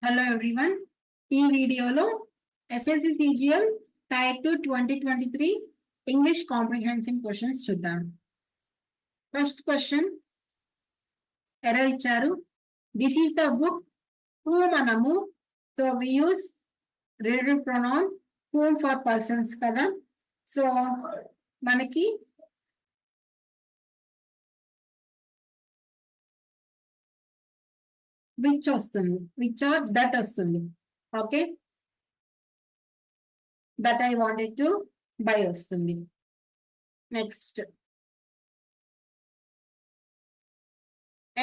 Hello everyone. ఈ వీడియోలో SSC CGL tier 2 2023 English comprehension questions చూద్దాం. ఫస్ట్ క్వశ్చన్ ఎలా ఇచ్చారు? This is the book whom అనము. So we use relative pronoun whom for persons కదా. So మనకి విచ్ వస్తుంది, విచ్ ఆర్ దట్ వస్తుంది. Okay, that I wanted to buy వస్తుంది. Next,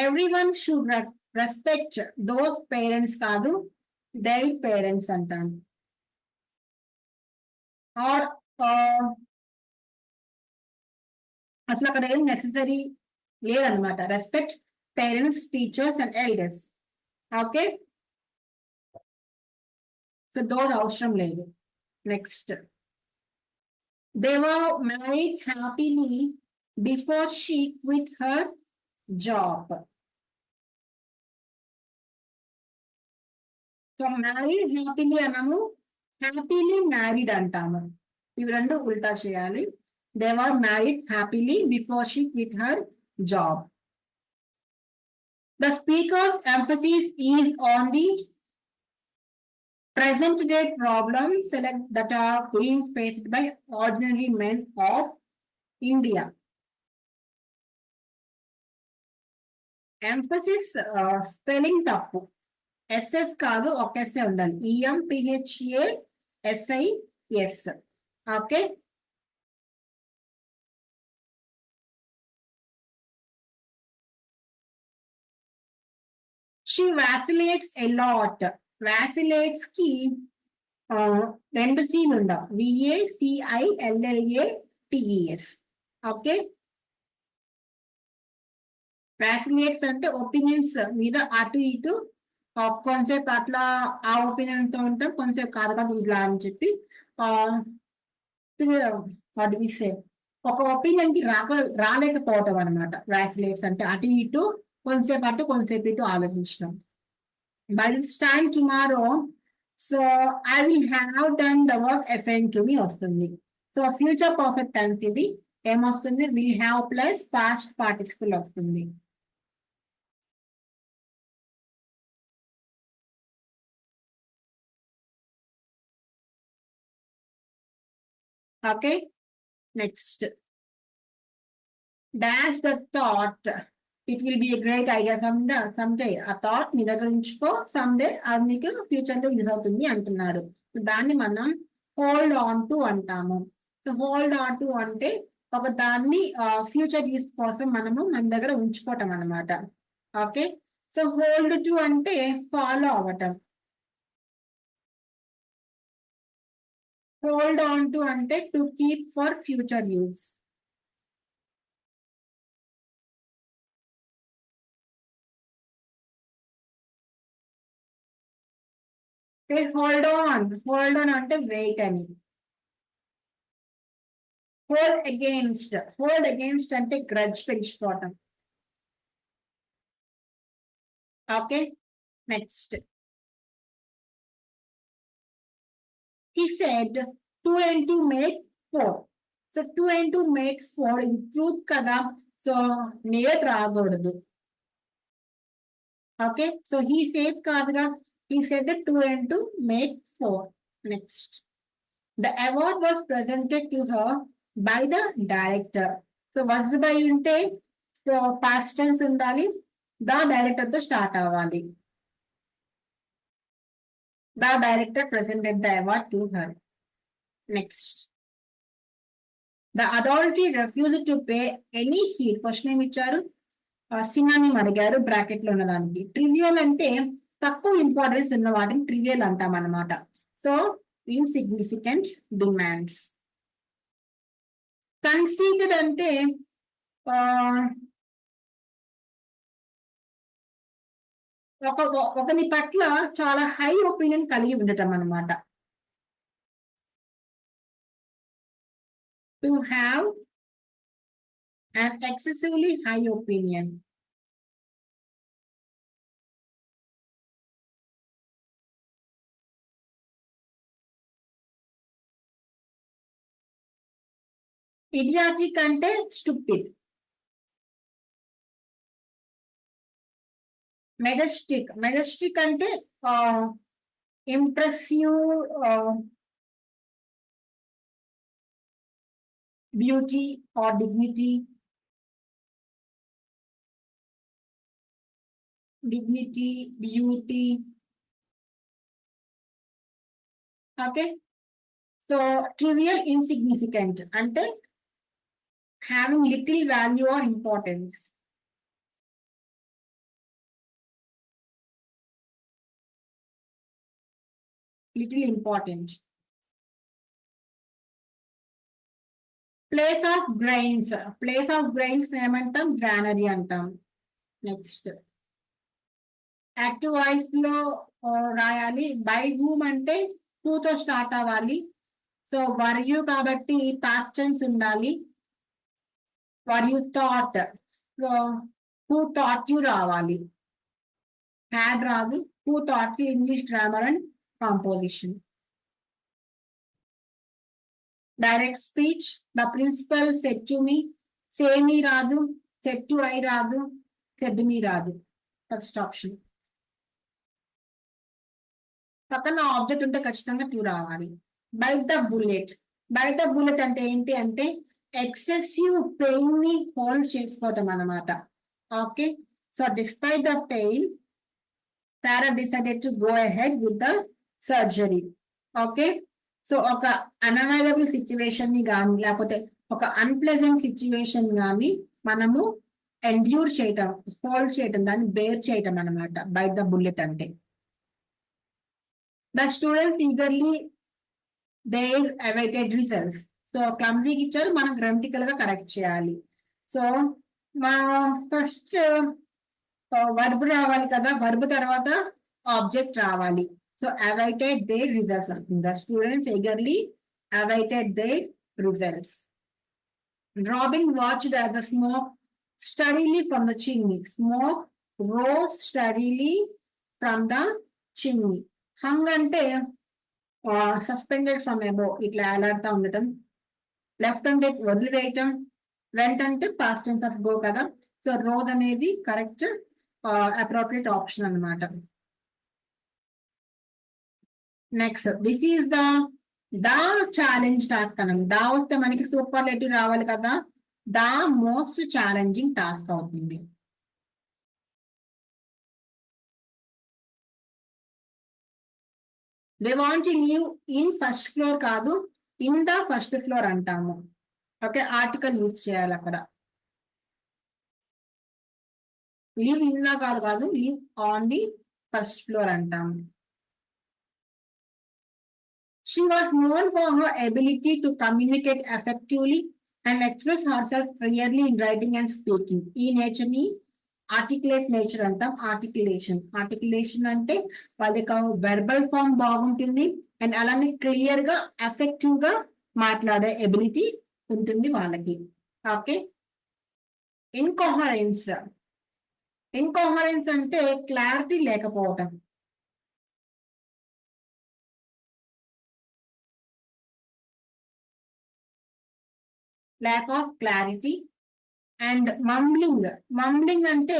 everyone should respect those parents కాదు, their parents అంటాను. Or అసలు అక్కడ ఏం నెసెసరీ లేదనమాట. Respect parents, teachers and elders. Okay, so those అవసరం లేదు. Next, they were married happily before she quit her job. So married happily అన్నాము, happily married అంటాము. ఇవి రెండు ఉల్టా చేయాలి. They were married happily before she quit her job. The speaker's emphasis is on the present day problems that are being faced by ordinary men of India. Emphasis spelling tappu. SS కాదు, ఒక yes ఉండాలి. EMPHASIS. Okay, she vacillates a lot. Vacillates కి రెండు seal ఉండవు. VACILLATES. Okay, వాసిలేట్స్ అంటే opinions మీద అటు ఇటు కొంచెంసేపు అట్లా ఆ ఒపీనియన్ తో ఉంటాం, కొంచెంసేపు కాదు కాదు ఇట్లా అని చెప్పి ఒక ఒపీనియన్ కి రాలేకపోవటం అనమాట. వాసిలేట్స్ అంటే అటు ఇటు, కొంచెంసేపు అటు కొంచెంసేపు ఇటు ఆలోచించడం. By this time tomorrow, so I will have done the work assign to me వస్తుంది. సో ఫ్యూచర్ పర్ఫెక్ట్ టెన్స్ ఇది ఏమొస్తుంది? Will have plus past participle వస్తుంది. Okay, next. Dash the thought. It will be a great idea someday. ఆ thought నీ దగ్గర ఉంచుకో, someday అది నీకు ఫ్యూచర్ లో యూజ్ అవుతుంది అంటున్నాడు. దాన్ని మనం హోల్డ్ ఆన్ టు అంటాము. సో హోల్డ్ ఆన్ టు అంటే ఒక దాన్ని ఫ్యూచర్ యూజ్ కోసం మనము మన దగ్గర ఉంచుకోవటం అనమాట. ఓకే, సో హోల్డ్ టు అంటే ఫాలో అవ్వటం. హోల్డ్ ఆన్ టు అంటే to keep for future use. Hold on అంటే వెయిట్ అని. హోల్డ్ అగేన్స్ట్ అంటే గ్రడ్జ్ పెంచుకోవటం. Okay, next. He said 2 and 2 make 4. So 2 and 2 makes 4. ఇది ట్రూత్ కదా, సో నేట్ రాకూడదు. ఓకే, సో he says కాదుగా, he said 2 and 2 make 4. Next, the award was presented to her by the director. So was by ఉంటే so past tense ఉండాలి, the director తో start అవ్వాలి. The director presented the award to her. Next, the authority refused to pay any heed. Question ఏమి ఇచ్చారు? Synonym అడిగారు bracket లో ఉన్నదానికి. Trivial అంటే తక్కువ ఇంపార్టెన్స్ ఉన్న వాటిని ట్రివియల్ అంటాం అనమాట. So insignificant demands. కన్సీటెడ్ అంటే ఒకని పట్ల చాలా హై ఒపీనియన్ కలిగి ఉండటం అనమాట. To have an excessively high opinion. Idiotic అంటే స్టూపిడ్. మెజెస్టిక్ అంటే impressive, beauty or dignity. Beauty. Okay. So trivial, insignificant అంటే having little value or importance. Little important. Place of grains. Place of grains ఏమంటాం? Granary అంటాం. Next active voice లో రాయాలి. By whom అంటే who తో start అవ్వాలి. So were you కాబట్టి past tense ఉండాలి. Were you thought, so who thought you రావాలి. హ్యాడ్ రాదు. Who thought you English grammar and composition. Direct speech. The principal said to me. Say me రాదు. Said to I రాదు. Said me రాదు. First option. పక్కన object ఉంటే ఖచ్చితంగా to రావాలి. Bite the bullet. Byte the bullet అంటే ఏంటి అంటే ఎక్సెసివ్ పెయిన్ ని హోల్డ్ చేసుకోవటం అన్నమాట. Okay. So despite the pain, Sarah decided to go ahead with the surgery. Okay. So ఒక అన్అవైలబుల్ సిచ్యువేషన్ ని కానీ లేకపోతే ఒక అన్ప్లెజెంట్ సిచ్యువేషన్ కానీ మనము ఎండ్యూర్ చేయటం, హోల్డ్ చేయటం, దాన్ని బేర్ చేయటం అనమాట బైట్ ద బుల్లెట్ అంటే. The students eagerly their awaited results. So క్లమ్జీకి ఇచ్చారు, మనం గ్రామటికల్ గా కరెక్ట్ చేయాలి. సో మా ఫస్ట్ వర్బ్ రావాలి కదా, వర్బ్ తర్వాత ఆబ్జెక్ట్ రావాలి. So awaited their results. The students eagerly awaited their results. Robin watched as the smoke steadily from the chimney. Smoke rose steadily from the chimney. Hung అంటే suspended from above, ఇట్లా అలాడుతూ ఉండటం. Left అంటే వదిలివేయటం. వెంట అంటే past tense of go కదా. So rose అనేది correct appropriate option అన్నమాట. Next this is the challenge task అన్నాం. దా వస్తే మనకి సూపర్లేటివ్ రావాలి కదా. ద మోస్ట్ ఛాలెంజింగ్ టాస్క్ అవుతుంది. They want live in first floor కాదు, ఇన్ ద ఫస్ట్ ఫ్లోర్ అంటాము. ఓకే. ఆర్టికల్ యూజ్ చేయాలి అక్కడ. లివ్ ఇన్ ద కాదు, live on the first floor అంటాము. She was known for her ability to communicate effectively and express herself clearly in writing and speaking. ఈ nature ని articulate nature అంటాం. Articulation అంటే వాళ్ళకి verbal form బాగుంటుంది and అలానే clear గా ఎఫెక్టివ్ గా మాట్లాడే ఎబిలిటీ ఉంటుంది వాళ్ళకి. ఓకే. ఇన్కోహరెన్స్ అంటే క్లారిటీ లేకపోవటం. lack of clarity. And mumbling అంటే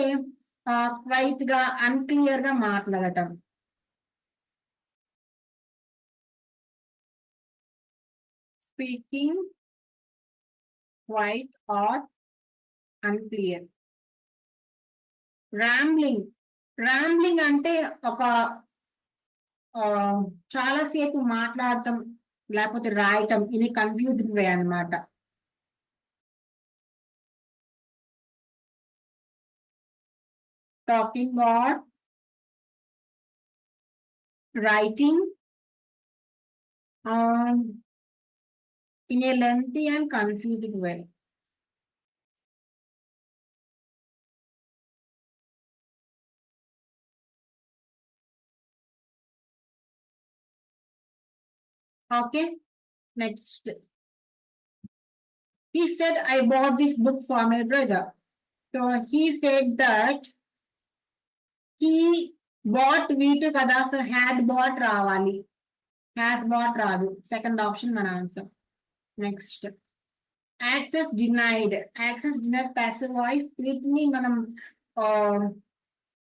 క్వైట్ గా అన్క్లియర్ గా మాట్లాడటం. Speaking quiet or unclear. Rambling అంటే ఒక చాలాసేపు మాట్లాడటం లేకపోతే రాయటం, ఇది కన్ఫ్యూజ్డ్ వే అన్నమాట. Talking or writing in a lengthy and confused way. Okay. Next. He said, I bought this book for my brother. So he said that he bought వీటు కదా. సో హ్యాడ్ బాట్ రావాలి. హ్యాస్ బాట్ రాదు. Second option మన answer. Next access denied, access denied passive voice, వీటిని మనం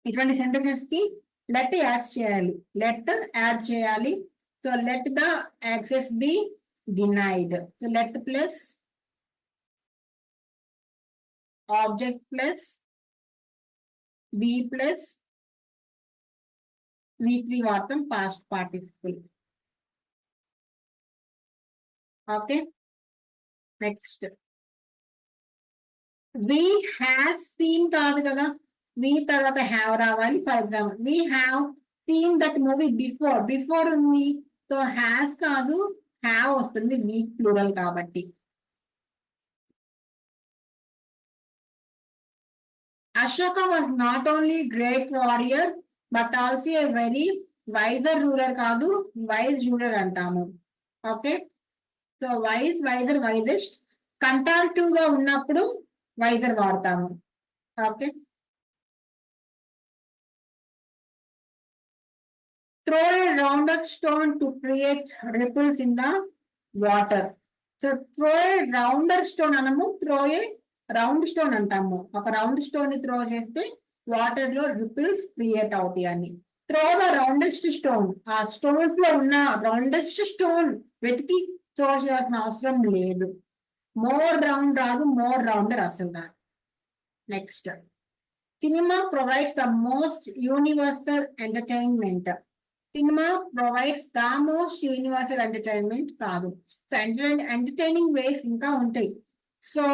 ఇటువంటి sentences కి let add చేయాలి. So let the access be denied. So let plus object plus be plus V3 వాడతాం past participle. Okay, next we has seen కాదు కదా, we తర్వాత have రావాలి. For example we have seen that movie before ఉంది, so has కాదు have వస్తుంది, వి plural కాబట్టి. Ashoka was not only great warrior but also a very wiser ruler కాదు, wise ruler అంటాము. Okay, so wiser wisest comparative గా ఉన్నప్పుడు wiser వాడతాము. Okay, throw a rounder stone to create ripples in the water. So throw a rounder stone అనము, throw a round stone అంటాము. ఒక round stone ని throw చేస్తే water లో రిపుల్స్ క్రియేట్ అవుతాయి అని. త్రో ద రౌండెస్ట్ స్టోన్, ఆ స్టోన్స్ లో ఉన్న రౌండెస్ట్ స్టోన్ వెతికి త్రో చేయాల్సిన అవసరం లేదు. మోర్ రౌండ్ రాదు, మోర్ రౌండర్ అసలు రాదు. Next, cinema provides the most universal entertainment. Cinema provides the most universal entertainment కాదు. సో ఎంటర్టైనింగ్ వేస్ ఇంకా ఉంటాయి. సో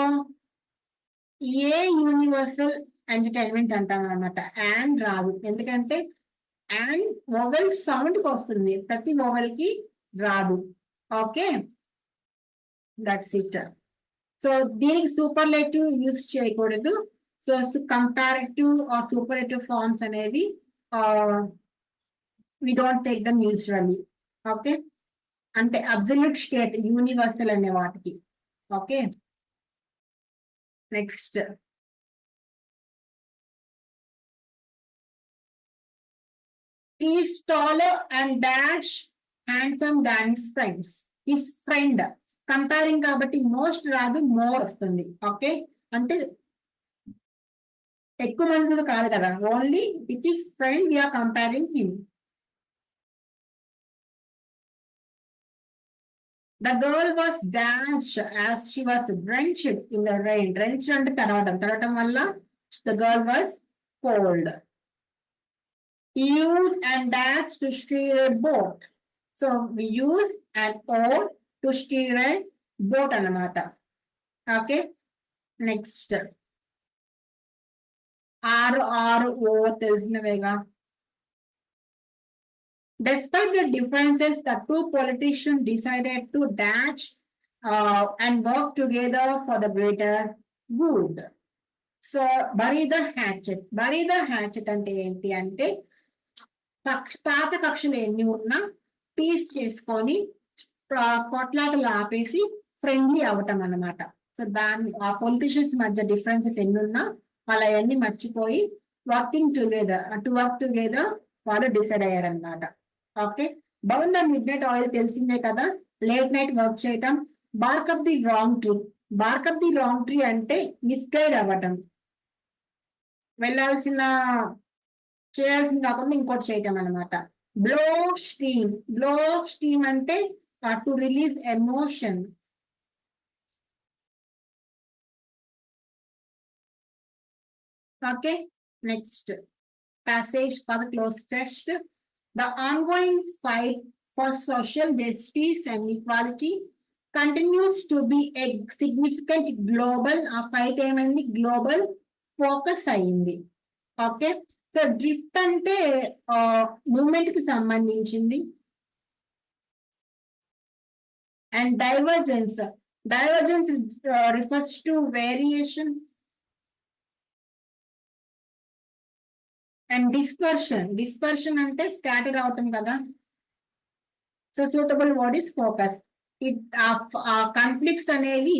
ఏ యూనివర్సల్ ఎంటర్టైన్మెంట్ అంటాం అనమాట. అండ్ రాదు, ఎందుకంటే అండ్ వోవెల్ సౌండ్ కి వస్తుంది, ప్రతి వోవెల్ కి రాదు. Okay, that's it. సో దీనికి సూపర్లేటివ్ యూజ్ చేయకూడదు. So comparative or superlative forms అనేవి we don't take them usually. Okay, అంటే అబ్సల్యూట్ స్టేట్ యూనివర్సల్ అనే వాటికి. Okay, next is taller and dash handsome than his friends. His friend comparing కాబట్టి most రాదు, more వస్తుంది. Okay, అంటే ఎక్కువ మంది కాదు కదా, only with his friend we're comparing him. The girl was dashed as she was drenched in the rain. Drenched అంటే తడవటం వల్ల the girl was cold. Use and dash to steer a boat. So we use an oar to steer a boat అన్నమాట. Okay, next RRO తెలిసినవేగా. Despite the differences, the two politicians decided to dash and work together for the greater good. So, bury the hatchet. Bury the hatchet అంటే ఏంటి అంటే పాత కక్షలు ఎన్ని ఉన్నా piece చేసుకొని కొట్లాటలు ఆపేసి ఫ్రెండ్లీ అవటం అన్నమాట. సో దాన్ని ఆ పొలిటీషియన్స్ మధ్య డిఫరెన్సెస్ ఎన్ని ఉన్నా వాళ్ళ అన్ని మర్చిపోయి వర్క్ టుగెదర్ వాళ్ళు డిసైడ్ అయ్యారనమాట. Okay, burn the midnight oil తెలిసిందే కదా, లేట్ నైట్ వర్క్ చేయటం. Bark up the wrong tree. Bark up the wrong tree అంటే మిస్గైడ్ అవ్వటం, చేయాల్సింది కాకుండా ఇంకోటి చేయటం అనమాట. బ్లో స్టీమ్ అంటే to release emotion. Okay, next passage for the close test. The ongoing fight for social justice and equality continues to be a significant global fight ఏమైంది, global focus అయింది. ఓకే, సో డ్రిఫ్ట్ అంటే moment కి సంబంధించింది. And divergence refers to variation. And dispersion అంటే scatter అవటం కదా. So suitable word is focus. Conflicts అనేవి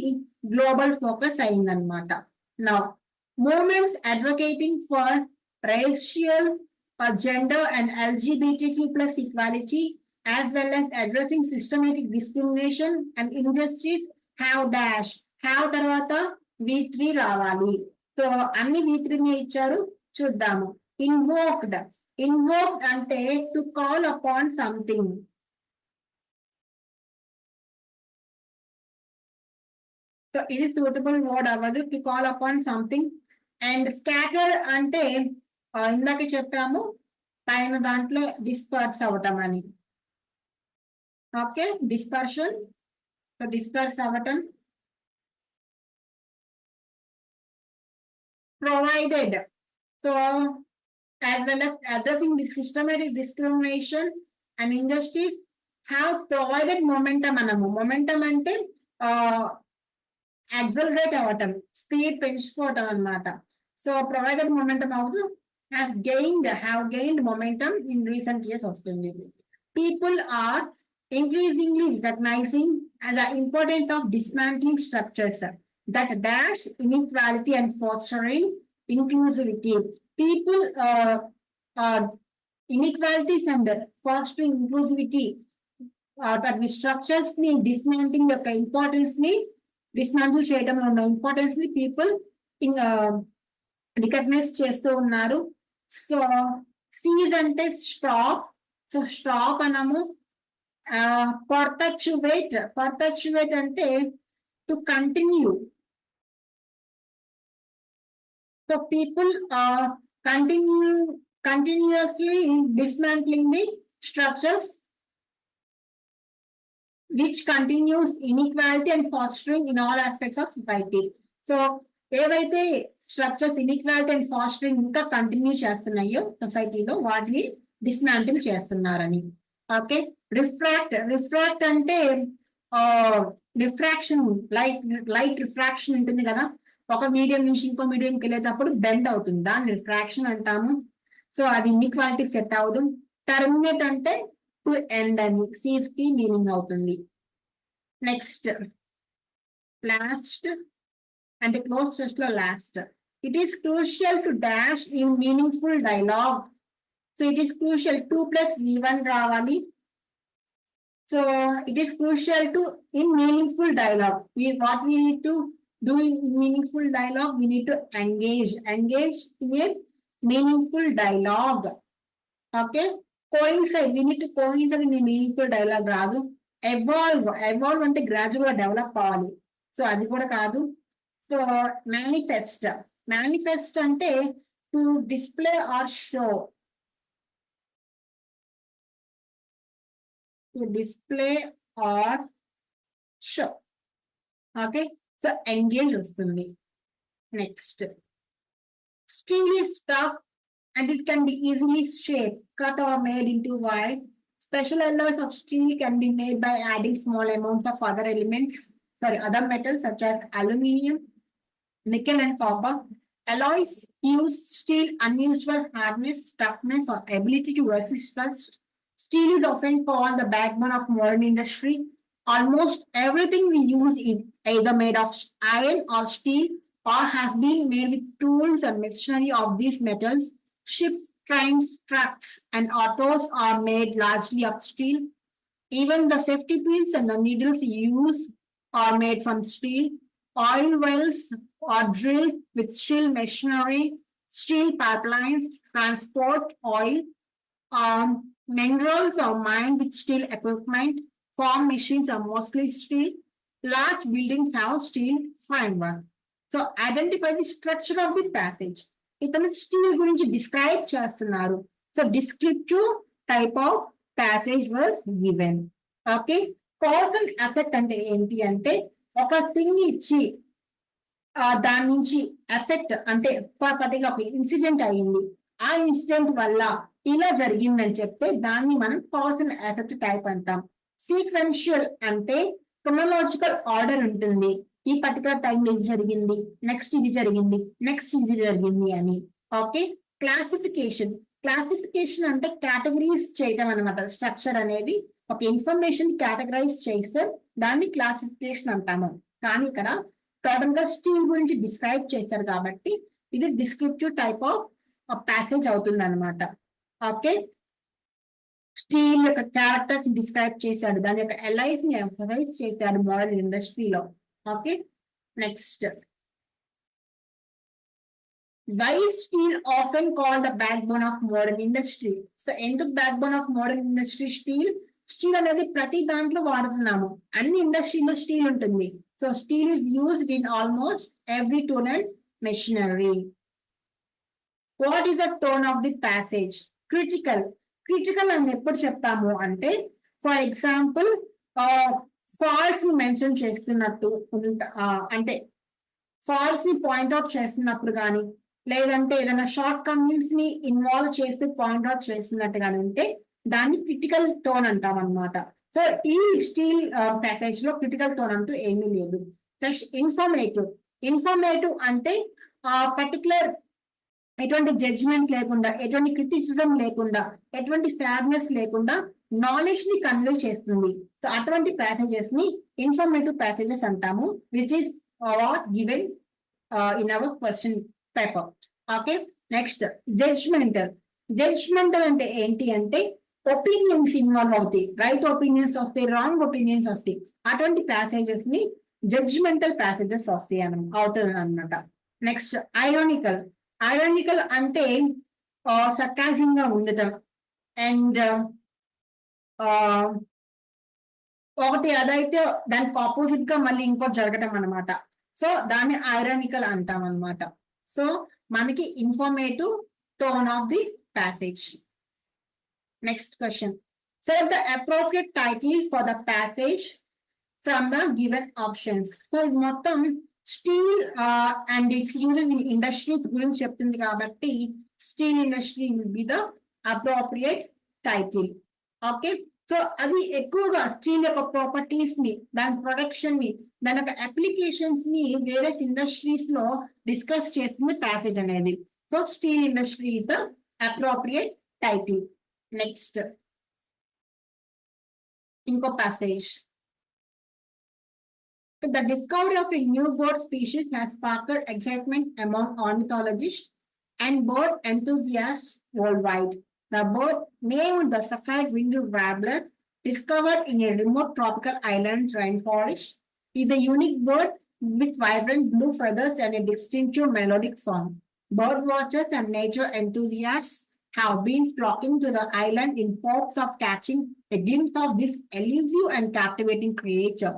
global focus అయిందనమాట. Now movements advocating for racial, gender and LGBTQ+ equality, as well as addressing systematic discrimination and injustice have have తర్వాత V3 రావాలి. So అన్ని V3 ఇచ్చారు, చూద్దాము. Invoked, invoked అంటే to call upon something. So ఇది suitable word అవ్వదు, to call upon something. And scatter అంటే ఇందాక చెప్పాము పైన దాంట్లో డిస్పర్స్ అవటం అని. ఓకే, డిస్పర్షన్, సో డిస్పర్స్ అవటం. Provided, so as well as addressing the systematic discrimination and injustice have provided momentum అనము. momentum అంటే యాక్సలరేట్ అవ్వటం, స్పీడ్ పెంచుకోవటం అన్నమాట. సో ప్రొవైడెడ్ మొమెంటం అవుతూ have gained momentum in recent years వస్తుంది. People are increasingly recognizing the importance of dismantling structures that dash inequality and fostering inclusivity. People inequalities and fostering inclusivity వాటి structures ని డిస్మాంటింగ్ యొక్క importance ని, dismantle చేయడంలో ఉన్న importance ని people recognise చేస్తూ ఉన్నారు. సో సీజ్ అంటే stop, so stop అనము. Perpetuate, perpetuate అంటే to continue. So people continuously dismantling the structures which continues inequality and fostering in all aspects of society. So ఏవైతే structures inequality and fostering ఇంకా continue చేస్తున్నాయో సొసైటీలో వాటిని dismantle చేస్తున్నారని. Okay, refract, refract అంటే refraction, light refraction ఉంటుంది కదా, ఒక medium నుంచి ఇంకో మీడియంకి వెళ్ళేటప్పుడు బెండ్ అవుతుంది, దాన్ని రిఫ్రాక్షన్ అంటాము. సో అది ఇన్ఈక్వాలిటీ సెట్ అవ్వదు. టర్మినేట్ అంటే టు ఎండ్ అని సీజ్ కి మీనింగ్ అవుతుంది. నెక్స్ట్ లాస్ట్ అంటే క్లోజ్ టెస్ట్ లో last. It is crucial to dash in meaningful dialogue. So it is crucial 2+V1 రావాలి. So it is crucial to in meaningful dialogue. What we need to do in meaningful dialogue, we need to engage in a meaningful dialogue. Okay, coincide, we need to coincide in a meaningful dialogue రాదు. evolve అంటే gradual గా develop అవ్వాలి, so అది కూడా కాదు. So manifest అంటే to display or show, to display or show. Okay, so engage వస్తుంది. Next steel is tough and it can be easily shaped, cut or made into wire. Special alloys of steel can be made by adding small amounts of other metals such as aluminium, nickel and copper. Alloys use steel unusual hardness, toughness or ability to resist rust. Steel is often called the backbone of modern industry. Almost everything we use is either made of iron or steel or has been made with tools and machinery of these metals. Ships, trains, trucks, and autos are made largely of steel. Even the safety pins and the needles used are made from steel. Oil wells are drilled with steel machinery. Steel pipelines transport oil. Minerals are mined with steel equipment. Farm machines are mostly steel. Large buildings have steel framework. So identify the structure of the passage. ఇతను steel గురించి describe చేస్తున్నారు. So descriptive type of passage was given. Okay, cause and effect అంటే ఏంటి అంటే ఒక thing ఇచ్చి దాని నుంచి ఎఫెక్ట్ అంటే పర్టికులర్ ఒక ఇన్సిడెంట్ అయింది, ఆ ఇన్సిడెంట్ వల్ల ఇలా జరిగిందని చెప్తే దాన్ని మనం కాజ్ అండ్ ఎఫెక్ట్ టైప్ అంటాం. సీక్వెన్షియల్ అంటే క్రొనలాజికల్ ఆర్డర్ ఉంటుంది, ఈ పర్టికులర్ టైంలో ఇది జరిగింది, నెక్స్ట్ ఇది జరిగింది, నెక్స్ట్ ఇది జరిగింది అని. ఓకే, క్లాసిఫికేషన్ అంటే కేటగిరీస్ చేయటం అనమాట. స్ట్రక్చర్ అనేది ఒక ఇన్ఫర్మేషన్ కేటగరైజ్ చేస్తే దాన్ని క్లాసిఫికేషన్ అంటాము. కానీ ఇక్కడ టోటల్ గా స్టీల్ గురించి డిస్క్రైబ్ చేశారు కాబట్టి ఇది డిస్క్రిప్టివ్ టైప్ ఆఫ్ ప్యాసేజ్ అవుతుంది అనమాట. ఓకే, స్టీల్ యొక్క క్యారెక్టర్స్ డిస్క్రైబ్ చేశాడు, దాని యొక్క ఎలైస్ ని ఎంఫసైజ్ చేశాడు మోడర్న్ ఇండస్ట్రీలో. Okay, Next, why is steel often called the backbone of modern industry? So, ఎందుకు backbone of modern industry steel? Steel అనేది ప్రతి దాంట్లో వాడుతున్నాము. అన్ని ఇండస్ట్రీలో స్టీల్ ఉంటుంది. So steel is used in almost every tool and machinery. What is the tone of the passage? Critical. Critical అని ఎప్పుడు చెప్తాము అంటే, ఫర్ ఎగ్జాంపుల్ ఫాల్ట్స్ ని మెన్షన్ చేస్తున్నట్టు అంటే ఫాల్ట్స్ ని పాయింట్అవుట్ చేస్తున్నప్పుడు కానీ, లేదంటే ఏదైనా షార్ట్ కమింగ్స్ ని ఇన్వాల్వ్ చేసి పాయింట్అవుట్ చేస్తున్నట్టు కానీ ఉంటే దాన్ని క్రిటికల్ టోన్ అంటాం అనమాట. సో ఈ స్టీల్ ప్యాసేజ్ లో క్రిటికల్ టోన్ అంటూ ఏమీ లేదు. Next informative. ఇన్ఫర్మేటివ్ అంటే పర్టికులర్ ఎటువంటి జడ్జిమెంట్ లేకుండా, ఎటువంటి క్రిటిసిజం లేకుండా, ఎటువంటి సాడ్నెస్ లేకుండా నాలెడ్జ్ ని కన్వే చేస్తుంది. సో అటువంటి ప్యాసేజెస్ ని ఇన్ఫర్మేటివ్ ప్యాసేజెస్ అంటాము, which is what given in our question paper. Okay, next judgemental. Judgemental అంటే ఏంటి అంటే ఒపీనియన్స్ ఇన్వాల్వ్ అవుతాయి, రైట్ ఒపీనియన్స్ వస్తాయి, రాంగ్ ఒపీనియన్స్ వస్తాయి. అటువంటి ప్యాసేజెస్ ని జడ్జ్మెంటల్ ప్యాసేజెస్ వస్తాయి అవుతుంది అనమాట. Next ironical. ఐరానికల్ అంటే సర్కాజంగా ఉండటం, అండ్ ఒకటి అదైతే దానికి ఆపోజిట్ గా మళ్ళీ ఇంకోటి జరగటం అనమాట. సో దాన్ని ఐరానికల్ అంటాం అనమాట. సో మనకి informative tone of the passage. Next question. Select the appropriate title for the passage from the given options. So ఇది మొత్తం steel and it's uses in industries గురించి చెప్తుంది కాబట్టి steel industry will be the appropriate title. Okay, so అది ఎక్కువగా steel యొక్క properties ని, దాని ప్రొడక్షన్ ని, దాని యొక్క అప్లికేషన్స్ ని వేరే ఇండస్ట్రీస్ లో డిస్కస్ చేస్తుంది ప్యాసేజ్ అనేది. So steel industry is the appropriate title. Next ఇంకో passage. The discovery of a new bird species has sparked excitement among ornithologists and bird enthusiasts worldwide. The bird, named the sapphire-winged warbler, discovered in a remote tropical island rainforest, is a unique bird with vibrant blue feathers and a distinctive melodic song. Bird watchers and nature enthusiasts have been flocking to the island in hopes of catching a glimpse of this elusive and captivating creature.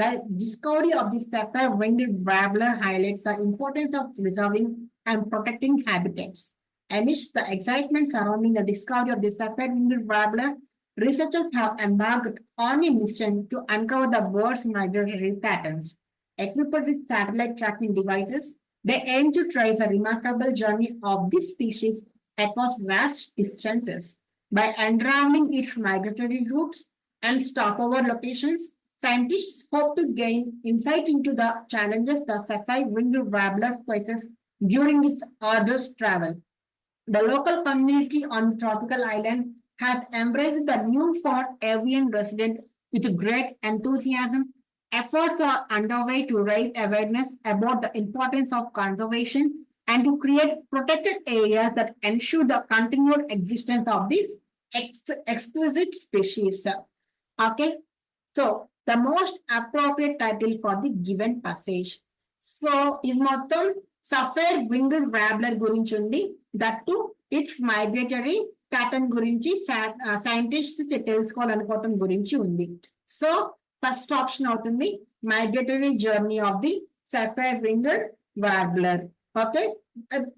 The discovery of the sapphire-winged warbler highlights the importance of preserving and protecting habitats. Amidst the excitement surrounding the discovery of the sapphire-winged warbler, researchers have embarked on a mission to uncover the bird's migratory patterns. Equipped with satellite tracking devices, they aim to trace the remarkable journey of this species across vast distances. By unraveling its migratory routes and stopover locations, scientists hope to gain insight into the challenges the sapphire-winged warbler faces during its arduous travel. The local community on the tropical island has embraced the newfound avian resident with great enthusiasm. Efforts are underway to raise awareness about the importance of conservation and to create protected areas that ensure the continued existence of this exquisite species. Okay, so the most appropriate title for the given passage. So ఇది మొత్తం sapphire winged warbler గురించి ఉంది, that to its migratory pattern గురించి scientist తెలుసుకోవాలనుకోవటం గురించి ఉంది. So first option అవుతుంది migratory journey of the sapphire winged warbler. Okay,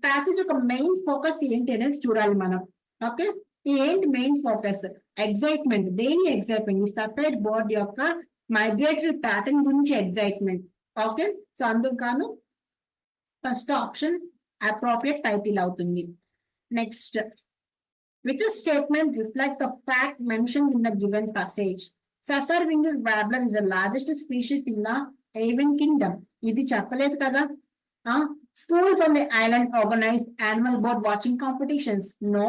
passage యొక్క మెయిన్ ఫోకస్ ఏంటి అనేది చూడాలి మనం. ఓకే, ఏంటి మెయిన్ ఫోకస్? ఎగ్జైట్మెంట్. దేని ఎగ్జైట్మెంట్? ఈ సపరేట్ బర్డ్ యొక్క మైగ్రేటరీ ప్యాటర్న్ గురించి ఎగ్జైట్మెంట్. ఓకే, సో అందుకు ఫస్ట్ ఆప్షన్ అప్రోప్రియేట్ టైటిల్ అవుతుంది. Next, which statement reflects the fact mentioned in the given passage? Sapphire-winged warbler is the largest species in the avian kingdom. ఇది చెప్పలేదు కదా. Schools on the island organize annual bird watching competitions. No.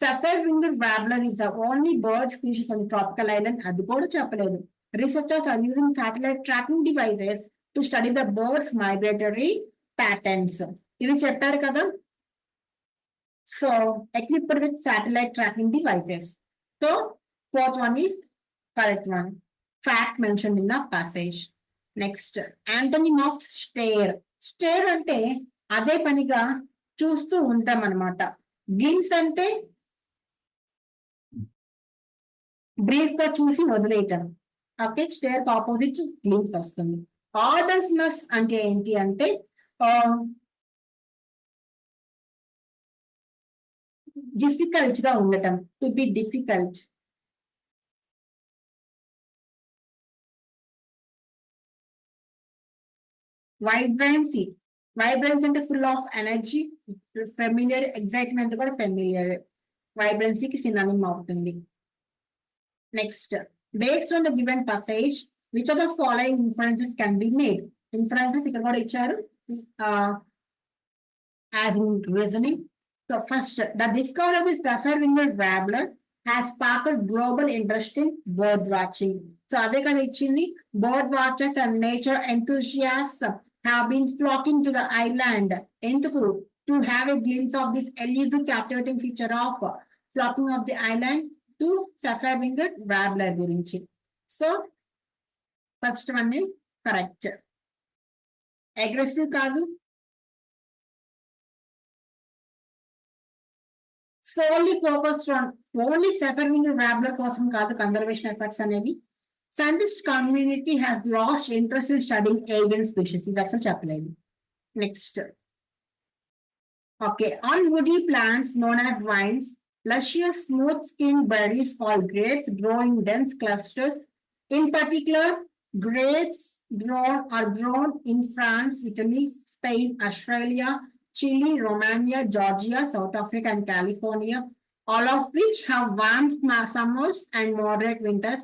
Sapphire-winged warbler is the only bird species on the tropical island. అది కూడా చెప్పలేదు. Researchers are using satellite tracking devices to study the bird's migratory patterns. ఇది చెప్పారు కదా. So, equipped with satellite tracking devices. So, fourth one is correct one. Fact mentioned in the passage. Next antonym of stare. Stare అంటే అదే పనిగా చూస్తూ ఉంటాం అనమాట. Glimpse అంటే బ్రీఫ్ గా చూసి వదిలేయటం. ఓకే, స్టేర్ ఆపోజిట్ గ్లిమ్స్ వస్తుంది. ఆర్డర్స్నెస్ అంటే ఏంటి అంటే డిఫికల్ట్ గా ఉండటం, to be difficult. Vibrancy. Vibrancy అంటే full of energy. Familiar, excitement కూడా ఫెమిలియర్. వైబ్రెన్సీకి సినానిమ్ అవుతుంది. Next, based on the given passage, which of the following inferences can be made? Inferences ఇక్కడ కూడా ఇచ్చారు as in reasoning. So first, the discovery of the sapphire-winged warbler has sparked global interest in bird watching. So అదే కదా ఇచ్చింది. Bird watchers and nature enthusiasts have been flocking to the island ఎందుకు? To have a glimpse of this elusive captivating feature of flocking of the island to sapphire-winged warbler గురించి. So first one correct. Aggressive కాదు, solely focused on only sapphire-winged warbler కోసం కాదు conservation efforts అనేవి. Scientist community has lost interest in studying avian species. ఇది అసలు చెప్పలేదు. Next, okay, on woody plants known as vines, luscious smooth-skinned berries called grapes grow in dense clusters. In particular, grapes are grown in France, Italy, Spain, Australia, Chile, Romania, Georgia, South Africa, and California, all of which have warm summers and moderate winters.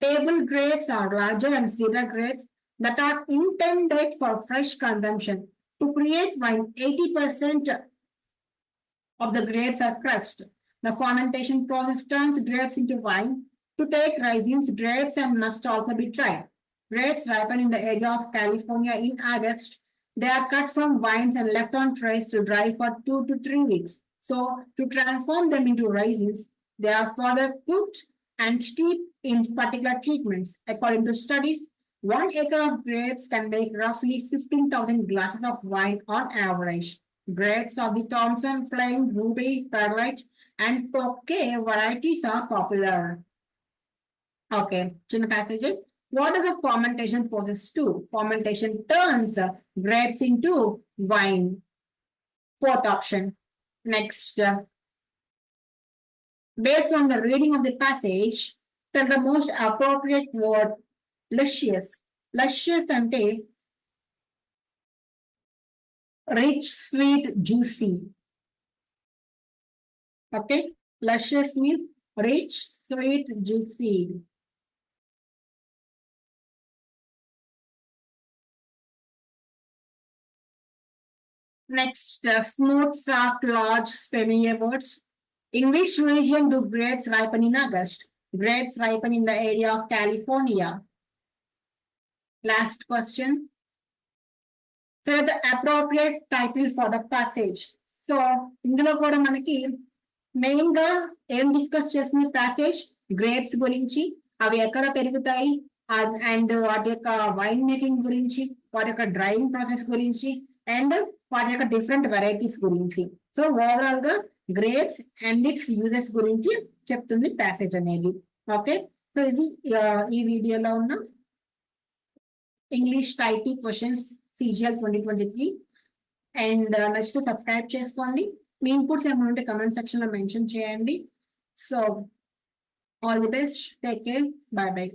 Table grapes are larger and cedar grapes that are intended for fresh consumption. To create wine, 80% of the grapes are crushed. The fermentation process turns grapes into wine. To take raisins, grapes and must also be dried. Grapes ripen in the area of California in August. They are cut from vines and left on trays to dry for 2 to 3 weeks. So, to transform them into raisins, they are further cooked and steeped in particular treatments. According to studies, 1 acre of grapes can make roughly 15,000 glasses of wine on average. Grapes of the Thompson, Flame, Ruby, Perlite, and Tokay varieties are popular. Okay, చిన్న passage. What does a fermentation process do? Fermentation turns grapes into wine. Fourth option. Next, based on the reading of the passage, tell the most appropriate word, luscious. Luscious ante rich, sweet, juicy. Okay, luscious means rich, sweet, juicy. Next, smooth, soft, large, familiar words. In which region do grapes ripen in August? Grapes ripen in the area of California. Last question. Say the appropriate title for the passage. So, ఇందులో కూడా మనకి main గా ఏం discuss చేస్తుంది passage? Grapes గురించి, అవి ఎక్కడ పెరుగుతాయి, అండ్ వాటి యొక్క వైన్ మేకింగ్ గురించి, వాటి యొక్క డ్రైయింగ్ ప్రాసెస్ గురించి, అండ్ వాటి యొక్క డిఫరెంట్ వెరైటీస్ గురించి. సో ఓవరాల్ గా గ్రేప్స్ అండ్ ఇట్స్ యూజెస్ గురించి చెప్తుంది ప్యాసేజ్ అనేది. ఓకే, సో ఇది ఈ వీడియోలో ఉన్న English type 2 questions CGL 2023. And నచ్చితే సబ్స్క్రైబ్ చేసుకోండి. మీ ఇన్పుట్స్ ఏమైనా ఉంటే కమెంట్ సెక్షన్ లో మెన్షన్ చేయండి. So all the best, take care, by by.